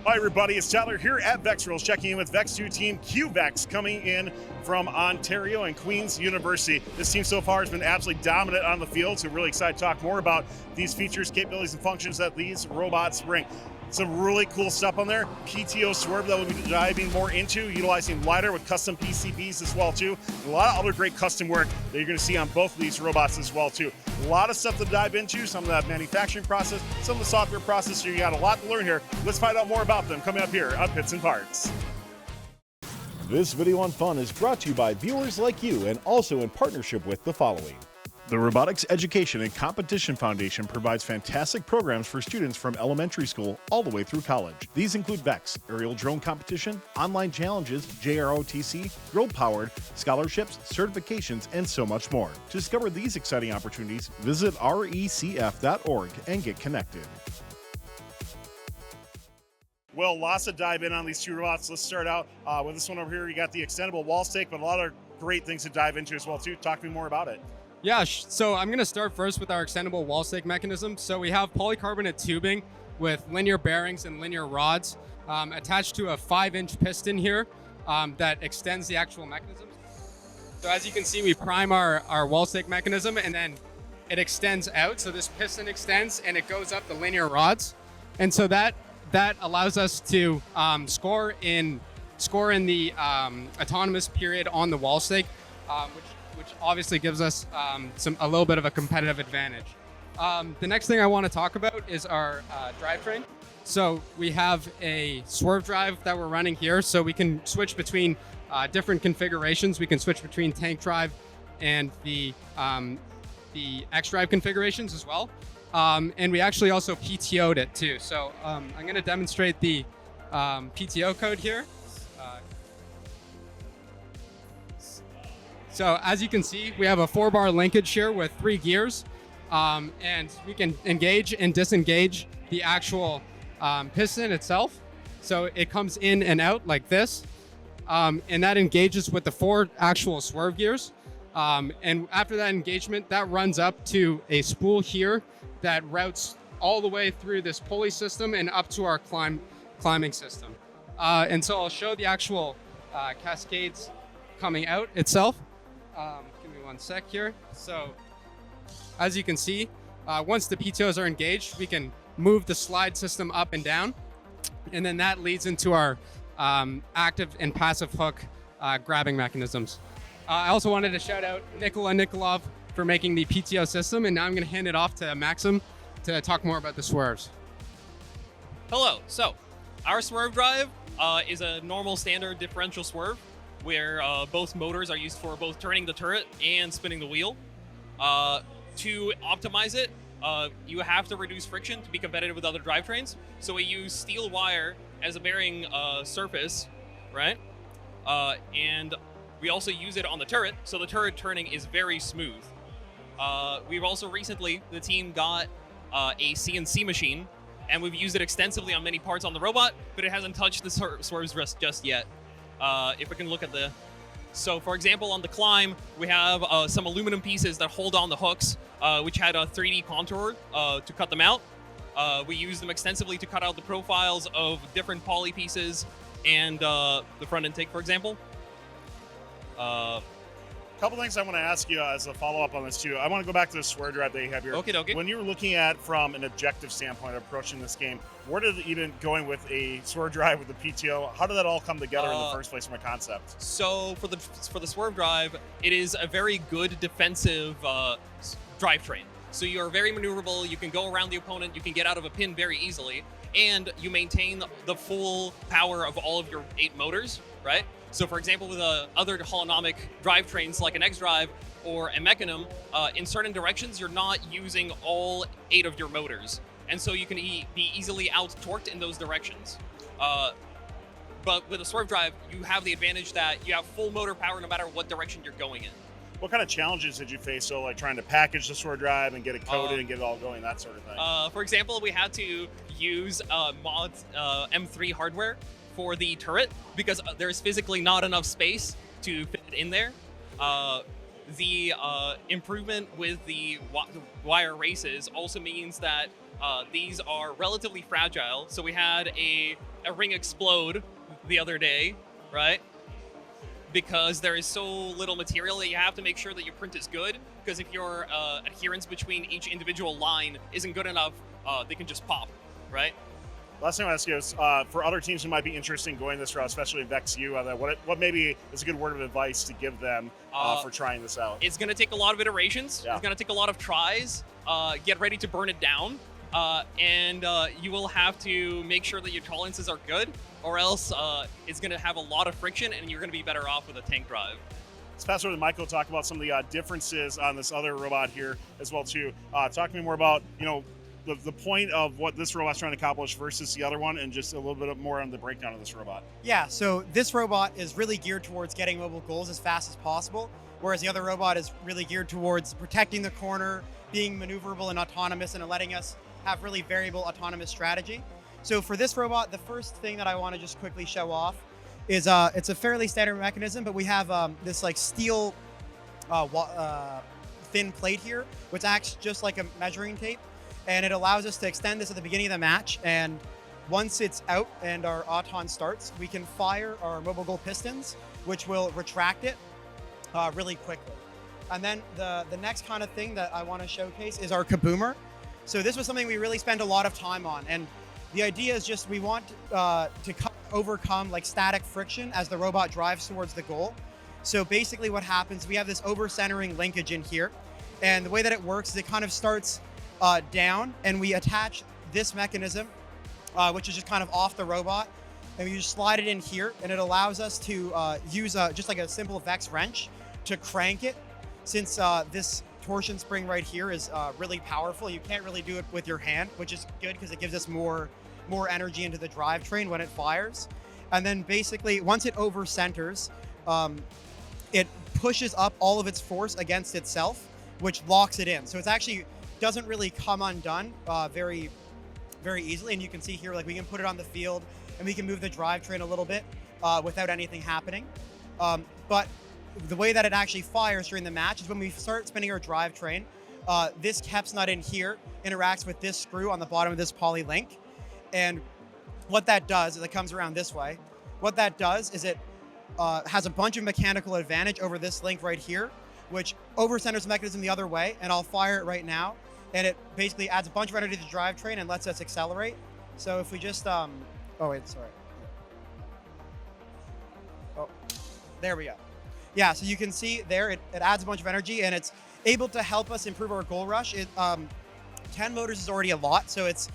Hi everybody, it's Tyler here at VEX Rules, checking in with VEX 2 Team QVEX, coming in from Ontario and Queen's University. This team so far has been absolutely dominant on the field, so really excited to talk more about these features, capabilities, and functions that these robots bring. Some really cool stuff on there. PTO swerve that we'll be diving more into, utilizing lidar with custom PCBs as well too. And a lot of other great custom work that you're going to see on both of these robots as well too. A lot of stuff to dive into, some of that manufacturing process, some of the software process. So you got a lot to learn here. Let's find out more about them coming up here on Pits and Parts. This video on fun is brought to you by viewers like you and also in partnership with the following. The Robotics Education and Competition Foundation provides fantastic programs for students from elementary school all the way through college. These include VEX, aerial drone competition, online challenges, JROTC, drill-powered, scholarships, certifications, and so much more. To discover these exciting opportunities, visit recf.org and get connected. Well, lots to dive in on these two robots. Let's start out with this one over here. You got the extendable wall stake, but a lot of great things to dive into as well too. Talk to me more about it. Yeah, so I'm going to start first with our extendable wall stake mechanism. So we have polycarbonate tubing with linear bearings and linear rods attached to a 5-inch piston here that extends the actual mechanism. So as you can see, we prime our wall stake mechanism and then it extends out. So this piston extends and it goes up the linear rods. And so that allows us to score in the autonomous period on the wall stake, which obviously gives us a little bit of a competitive advantage. The next thing I want to talk about is our drivetrain. So we have a swerve drive that we're running here, so we can switch between different configurations. We can switch between tank drive and the X drive configurations as well. And we actually also PTO'd it too. So I'm going to demonstrate the PTO code here. So as you can see, we have a 4-bar linkage here with 3 gears, and we can engage and disengage the actual piston itself. So it comes in and out like this, and that engages with the 4 actual swerve gears. And after that engagement, that runs up to a spool here that routes all the way through this pulley system and up to our climbing system. And so I'll show the actual cascades coming out itself. Give me one sec here. So as you can see, once the PTOs are engaged, we can move the slide system up and down. And then that leads into our active and passive hook grabbing mechanisms. I also wanted to shout out Nikola Nikolov for making the PTO system. And now I'm going to hand it off to Maxim to talk more about the swerves. Hello. So our swerve drive is a normal standard differential swerve, where both motors are used for both turning the turret and spinning the wheel. To optimize it, you have to reduce friction to be competitive with other drivetrains. So we use steel wire as a bearing surface, right? And we also use it on the turret, so the turret turning is very smooth. We've also recently, the team got a CNC machine, and we've used it extensively on many parts on the robot, but it hasn't touched the swerves just yet. If we can look at so for example, on the climb, we have some aluminum pieces that hold on the hooks, which had a 3D contour to cut them out. We use them extensively to cut out the profiles of different poly pieces and the front intake, for example. Couple things I want to ask you as a follow-up on this too. I want to go back to the swerve drive that you have here. Okay. When you were looking at from an objective standpoint approaching this game, where did even going with a swerve drive with the PTO, how did that all come together in the first place from a concept? So for the swerve drive, it is a very good defensive drivetrain. So you're very maneuverable, you can go around the opponent, you can get out of a pin very easily, and you maintain the full power of all of your 8 motors, right? So for example, with other holonomic drivetrains like an X drive or a Mechanim, in certain directions, you're not using all 8 of your motors. And so you can be easily out-torqued in those directions. But with a swerve drive, you have the advantage that you have full motor power no matter what direction you're going in. What kind of challenges did you face? So like trying to package the swerve drive and get it coded and get it all going, that sort of thing? For example, we had to use mod M3 hardware for the turret because there's physically not enough space to fit it in there. The improvement with the wire races also means that these are relatively fragile. So we had a a ring explode the other day, right? Because there is so little material that you have to make sure that your print is good. Because if your adherence between each individual line isn't good enough, they can just pop, right? Last thing I ask you is, for other teams who might be interested in going this route, especially VEX U, what maybe is a good word of advice to give them for trying this out? It's going to take a lot of iterations. Yeah. It's going to take a lot of tries. Get ready to burn it down. And you will have to make sure that your tolerances are good, or else it's going to have a lot of friction and you're going to be better off with a tank drive. Let's pass over to Michael to talk about some of the differences on this other robot here as well too. Talk to me more about, the point of what this robot's trying to accomplish versus the other one, and just a little bit more on the breakdown of this robot. Yeah, so this robot is really geared towards getting mobile goals as fast as possible, whereas the other robot is really geared towards protecting the corner, being maneuverable and autonomous, and letting us have really variable autonomous strategy. So for this robot, the first thing that I want to just quickly show off is it's a fairly standard mechanism, but we have this like steel thin plate here, which acts just like a measuring tape. And it allows us to extend this at the beginning of the match. And once it's out and our auton starts, we can fire our mobile goal pistons, which will retract it really quickly. And then the next kind of thing that I want to showcase is our kaboomer. So this was something we really spent a lot of time on. And the idea is just we want to overcome like static friction as the robot drives towards the goal. So basically what happens, we have this over-centering linkage in here. And the way that it works is it kind of starts down, and we attach this mechanism, which is just kind of off the robot, and we just slide it in here, and it allows us to use just like a simple VEX wrench to crank it. Since this torsion spring right here is really powerful, you can't really do it with your hand, which is good because it gives us more energy into the drivetrain when it fires. And then basically, once it over centers, it pushes up all of its force against itself, which locks it in. So it's actually doesn't really come undone very easily. And you can see here, like we can put it on the field and we can move the drivetrain a little bit without anything happening. But the way that it actually fires during the match is when we start spinning our drivetrain, this KEPS nut in here interacts with this screw on the bottom of this poly link. And what that does is it comes around this way. What that does is it has a bunch of mechanical advantage over this link right here, which over-centers the mechanism the other way, and I'll fire it right now. And it basically adds a bunch of energy to the drivetrain and lets us accelerate. So if we just, oh wait, sorry. Oh, there we go. Yeah, so you can see there, it adds a bunch of energy, and it's able to help us improve our goal rush. 10 motors is already a lot, so it's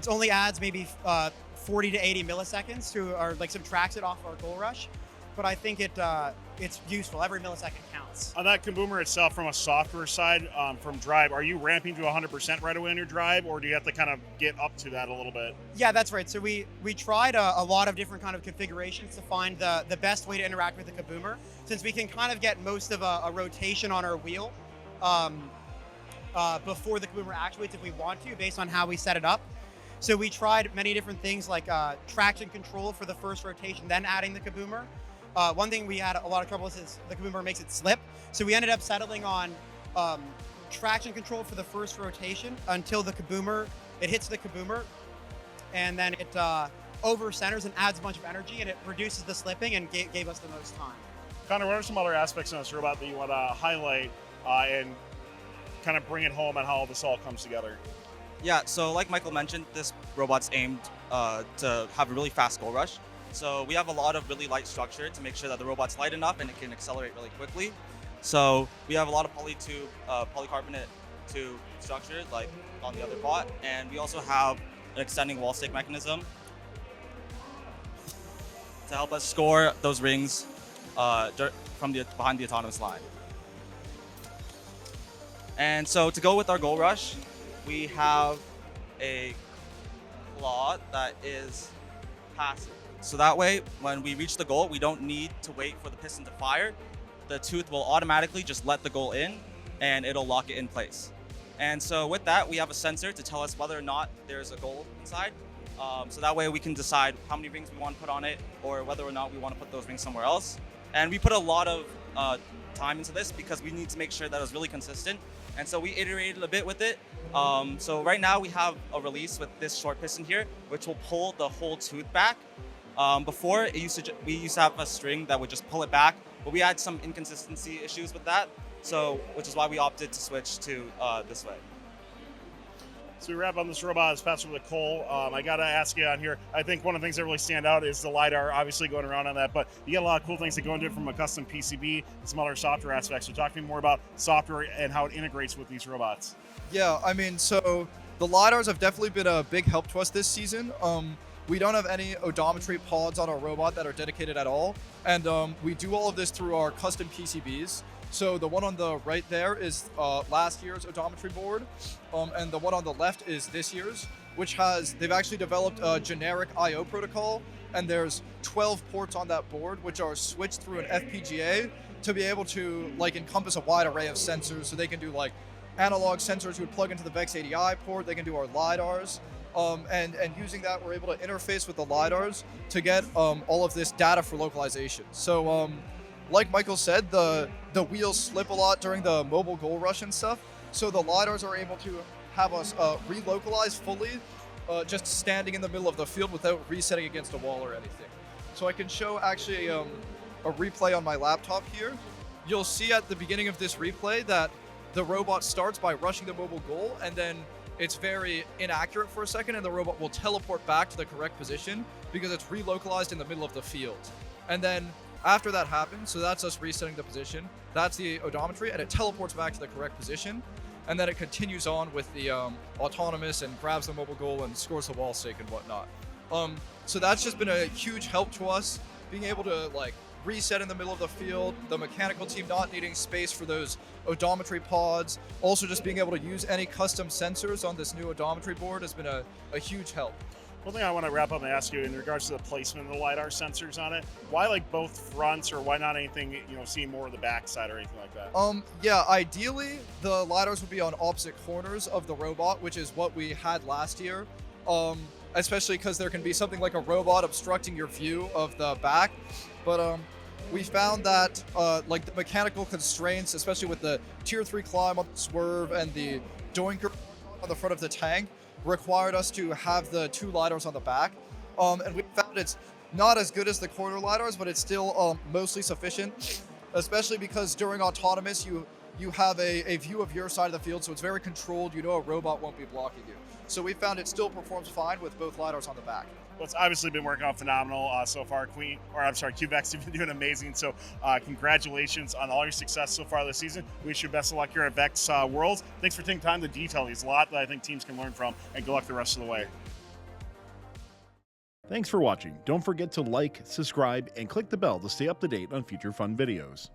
only adds maybe 40 to 80 milliseconds to our, like, subtracts it off our goal rush. But I think it's useful. Every millisecond counts. On that kaboomer itself, from a software side, from drive, are you ramping to 100% right away on your drive, or do you have to kind of get up to that a little bit? Yeah, that's right. So we tried a lot of different kind of configurations to find the best way to interact with the kaboomer, since we can kind of get most of a rotation on our wheel before the kaboomer actuates if we want to, based on how we set it up. So we tried many different things like traction control for the first rotation, then adding the kaboomer. One thing we had a lot of trouble with is the kaboomer makes it slip. So we ended up settling on traction control for the first rotation until it hits the kaboomer, and then it over centers and adds a bunch of energy, and it reduces the slipping and gave us the most time. Connor, what are some other aspects of this robot that you want to highlight and kind of bring it home on how this all comes together? Yeah, so like Michael mentioned, this robot's aimed to have a really fast goal rush. So we have a lot of really light structure to make sure that the robot's light enough and it can accelerate really quickly. So we have a lot of polycarbonate tube structure, like on the other bot, and we also have an extending wall stick mechanism to help us score those rings from behind the autonomous line. And so to go with our goal rush, we have a claw that is passive. So that way, when we reach the goal, we don't need to wait for the piston to fire. The tooth will automatically just let the goal in, and it'll lock it in place. And so with that, we have a sensor to tell us whether or not there's a goal inside. So that way we can decide how many rings we want to put on it, or whether or not we want to put those rings somewhere else. And we put a lot of time into this because we need to make sure that it's really consistent And so we iterated a bit with it. So right now we have a release with this short piston here, which will pull the whole tooth back. Before, we used to have a string that would just pull it back, but we had some inconsistency issues with that. So, which is why we opted to switch to this way. So we wrap on this robot. Let's pass over to Cole. I got to ask you on here, I think one of the things that really stand out is the lidar, obviously going around on that, but you get a lot of cool things that go into it from a custom PCB and some other software aspects. So talk to me more about software and how it integrates with these robots. Yeah, I mean, so the lidars have definitely been a big help to us this season. We don't have any odometry pods on our robot that are dedicated at all, and we do all of this through our custom PCBs. So the one on the right there is last year's odometry board, and the one on the left is this year's, which they've actually developed a generic I/O protocol, and there's 12 ports on that board, which are switched through an FPGA to be able to encompass a wide array of sensors. So they can do analog sensors you would plug into the VEX ADI port, they can do our lidars, and using that, we're able to interface with the lidars to get all of this data for localization. So like Michael said, the wheels slip a lot during the mobile goal rush and stuff, so the lidars are able to have us relocalize fully, just standing in the middle of the field without resetting against a wall or anything. So I can show actually a replay on my laptop here. You'll see at the beginning of this replay that the robot starts by rushing the mobile goal, and then it's very inaccurate for a second, and the robot will teleport back to the correct position because it's relocalized in the middle of the field. And then after that happens, so that's us resetting the position, that's the odometry, and it teleports back to the correct position, and then it continues on with the autonomous and grabs the mobile goal and scores the wall stick and whatnot. So that's just been a huge help to us, being able to reset in the middle of the field, the mechanical team not needing space for those odometry pods, also just being able to use any custom sensors on this new odometry board has been a huge help. One thing I want to wrap up and ask you in regards to the placement of the lidar sensors on it, why both fronts, or why not anything, seeing more of the backside or anything like that? Yeah, ideally the lidars would be on opposite corners of the robot, which is what we had last year. Especially because there can be something like a robot obstructing your view of the back. But we found that the mechanical constraints, especially with the tier 3 climb on the swerve and the doinker on the front of the tank, required us to have the 2 lidars on the back. And we found it's not as good as the corner lidars, but it's still mostly sufficient, especially because during autonomous, you have a view of your side of the field, so it's very controlled. You know a robot won't be blocking you. So we found it still performs fine with both lidars on the back. Well, it's obviously been working out phenomenal so far. QVEX, you've been doing amazing. So congratulations on all your success so far this season. We wish you best of luck here at VEX Worlds. Thanks for taking time to detail these. A lot that I think teams can learn from, and good luck the rest of the way. Thanks for watching. Don't forget to like, subscribe, and click the bell to stay up to date on future fun videos.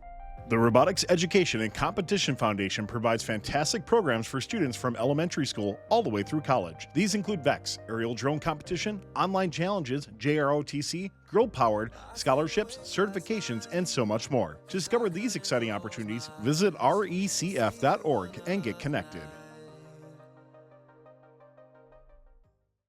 The Robotics Education and Competition Foundation provides fantastic programs for students from elementary school all the way through college. These include VEX, aerial drone competition, online challenges, JROTC, girl-powered, scholarships, certifications, and so much more. To discover these exciting opportunities, visit recf.org and get connected.